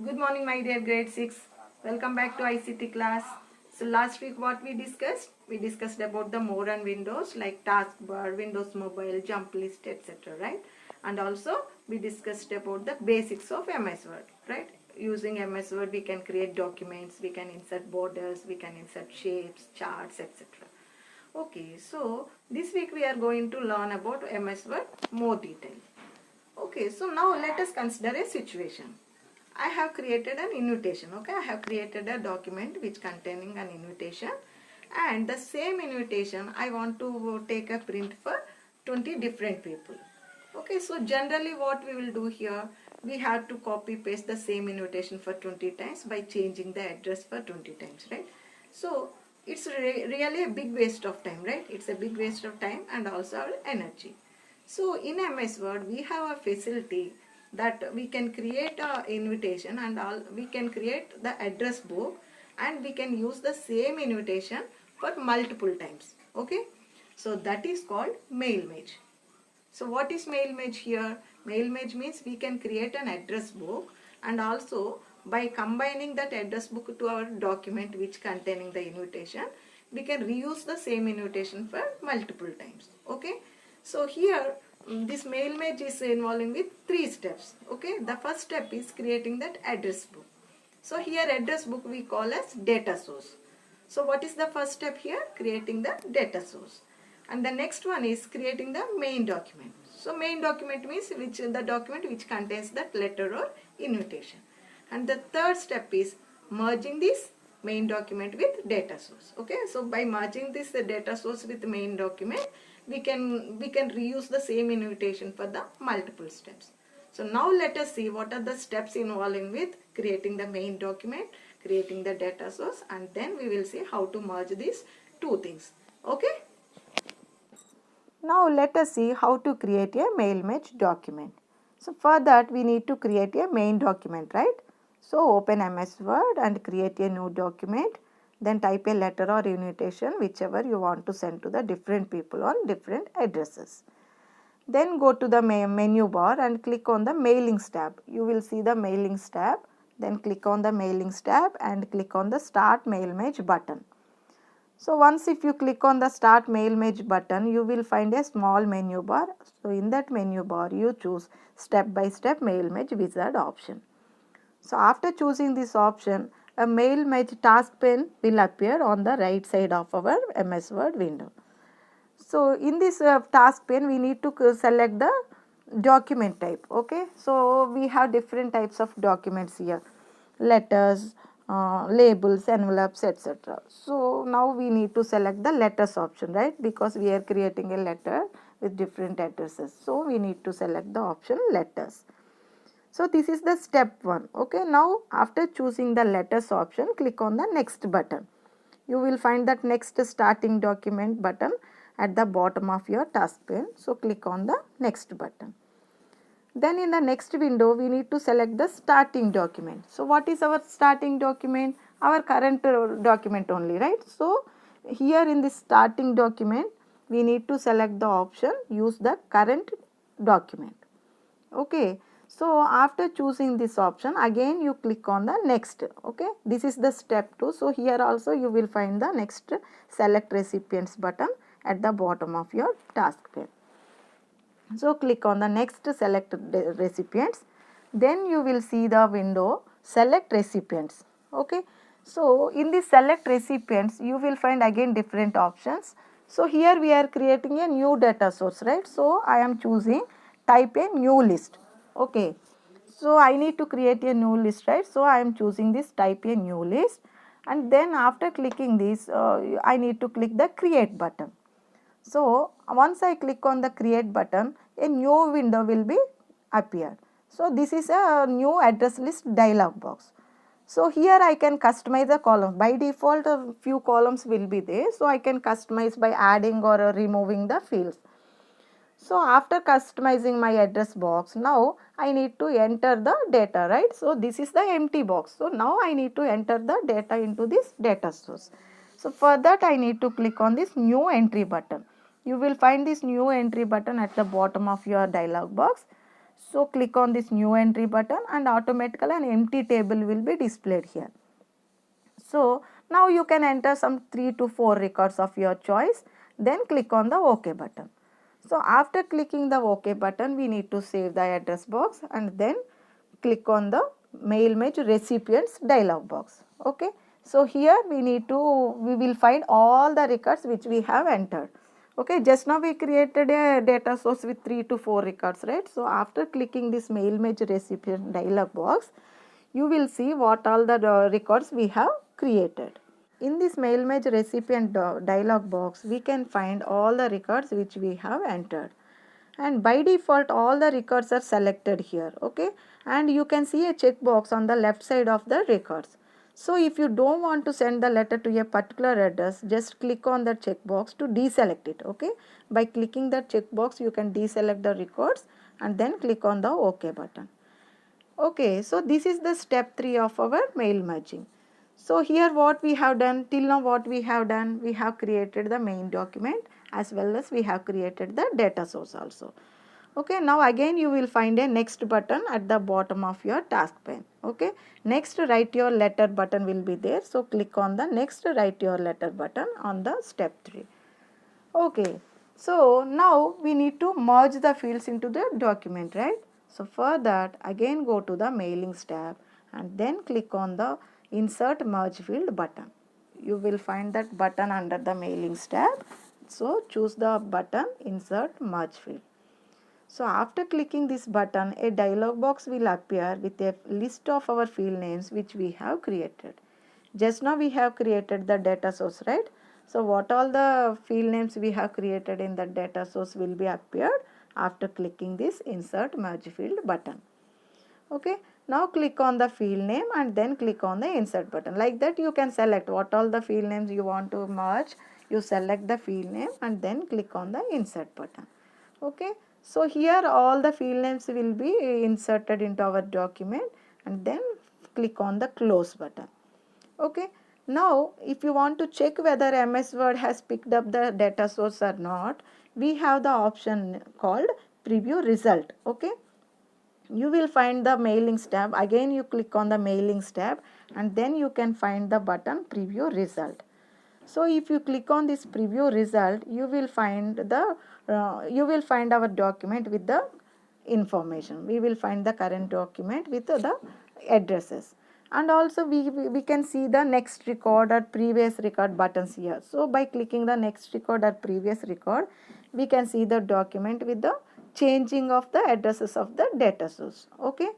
Good morning, my dear grade 6. Welcome back to ICT class. So last week what we discussed? We discussed about the modern windows like taskbar, Windows Mobile, jump list, etc. Right? And also we discussed about the basics of MS Word. Right? Using MS Word we can create documents, we can insert borders, we can insert shapes, charts, etc. Okay, so this week we are going to learn about MS Word more detail. Okay, so now let us consider a situation. I have created an invitation. Okay, I have created a document which containing an invitation, and the same invitation I want to take a print for 20 different people. Okay, so generally what we will do here, we have to copy paste the same invitation for 20 times by changing the address for 20 times, right? So it's really a big waste of time, right? It's a big waste of time and also our energy. So in MS Word we have a facility that we can create a invitation and we can create the address book, and we can use the same invitation for multiple times. Okay, so that is called mail match. So what is mail match here? Mail match means we can create an address book, and also by combining that address book to our document which containing the invitation, we can reuse the same invitation for multiple times. Okay, so here this mail match is involving with 3 steps. Okay, the first step is creating that address book. So here address book we call as data source. So what is the first step here? Creating the data source. And the next one is creating the main document. So main document means the document which contains that letter or invitation. And the third step is merging this main document with data source. Okay, so by merging this data source with main document, we can reuse the same invitation for the multiple steps. So now let us see what are the steps involving with creating the main document, creating the data source, and then we will see how to merge these two things. Okay. Now let us see how to create a mail match document. So for that we need to create a main document, right? So open MS Word and create a new document. Then type a letter or invitation whichever you want to send to the different people on different addresses. Then go to the menu bar and click on the mailings tab. You will see the mailings tab. Then click on the mailings tab and click on the start mail match button. So once if you click on the start mail match button, you will find a small menu bar. So in that menu bar you choose step by step mail match wizard option. So after choosing this option, a mail match task pane will appear on the right side of our MS Word window. So in this task pane we need to select the document type. Okay, so we have different types of documents here: letters, labels, envelopes, etc. So now we need to select the letters option, right? Because we are creating a letter with different addresses. So we need to select the option letters. So this is the step 1. Okay, now after choosing the letters option, click on the next button. You will find that next starting document button at the bottom of your task pane. So click on the next button. Then in the next window we need to select the starting document. So what is our starting document? Our current document only, right? So here in this starting document we need to select the option use the current document. Okay, so after choosing this option, again you click on the next. Okay, this is the step 2. So here also you will find the next select recipients button at the bottom of your task pane. So click on the next select recipients. Then you will see the window select recipients. Okay, so in this select recipients you will find again different options. So here we are creating a new data source, right? So I am choosing type a new list. Okay, so I need to create a new list, right? So I am choosing this type a new list, and then after clicking this I need to click the create button. So once I click on the create button, a new window will be appear. So this is a new address list dialog box. So here I can customize the column. By default a few columns will be there. So I can customize by adding or removing the fields. So after customizing my address box, now I need to enter the data, right? So this is the empty box. So now I need to enter the data into this data source. So for that I need to click on this new entry button. You will find this new entry button at the bottom of your dialog box. So click on this new entry button and automatically an empty table will be displayed here. So now you can enter some 3 to 4 records of your choice, then click on the OK button. So after clicking the OK button, we need to save the address box and then click on the mail match recipients dialog box. Okay. So here we will find all the records which we have entered. Okay, just now we created a data source with 3 to 4 records, right? So after clicking this mail match recipient dialog box, you will see what all the records we have created. In this mail match recipient dialog box, we can find all the records which we have entered. And by default, all the records are selected here, okay? And you can see a checkbox on the left side of the records. So if you don't want to send the letter to a particular address, just click on the checkbox to deselect it, okay? By clicking that checkbox, you can deselect the records and then click on the OK button. Okay, so this is the step 3 of our mail merging. So here what we have done, till now what we have done, we have created the main document as well as we have created the data source also. Okay, now again you will find a next button at the bottom of your task pane. Okay, next write your letter button will be there. So click on the next write your letter button on the step 3. Okay, so now we need to merge the fields into the document, right? So for that again go to the mailings tab and then click on the insert merge field button. You will find that button under the mailings tab. So choose the button insert merge field. So after clicking this button, a dialog box will appear with a list of our field names which we have created. Just now we have created the data source, right? So what all the field names we have created in the data source will be appeared after clicking this insert merge field button. Okay, now click on the field name and then click on the insert button. Like that you can select what all the field names you want to merge. You select the field name and then click on the insert button. Okay, so here all the field names will be inserted into our document and then click on the close button. Okay, now if you want to check whether MS Word has picked up the data source or not, we have the option called preview result. Okay, you will find the mailings tab. Again you click on the mailings tab and then you can find the button preview result. So if you click on this preview result, you will find our document with the information. We will find the current document with the addresses. And also we can see the next record or previous record buttons here. So by clicking the next record or previous record, we can see the document with the changing of the addresses of the data source. Okay.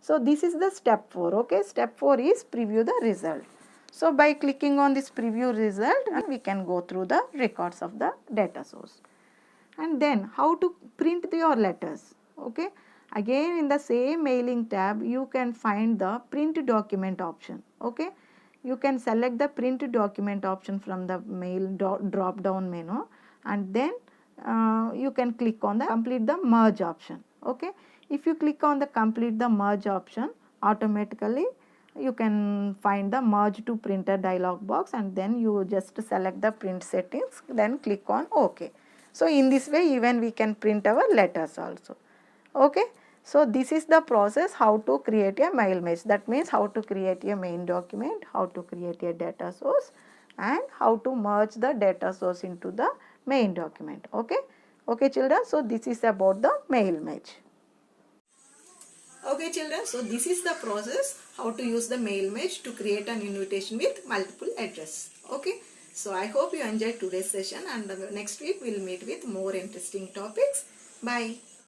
So this is the step 4. Okay. Step 4 is preview the result. So by clicking on this preview result, we can go through the records of the data source. And then how to print your letters. Okay. Again in the same mailing tab, you can find the print document option. Okay. You can select the print document option from the mail drop down menu and then you can click on the complete the merge option. Okay. If you click on the complete the merge option, automatically you can find the merge to printer dialog box and then you just select the print settings, then click on OK. So in this way even we can print our letters also. Okay. So this is the process how to create a mail match. That means how to create a main document, how to create a data source and how to merge the data source into the main document. Okay. Okay children, so this is about the mail match. Okay children, so this is the process how to use the mail match to create an invitation with multiple address. Okay, so I hope you enjoyed today's session and next week we will meet with more interesting topics. Bye.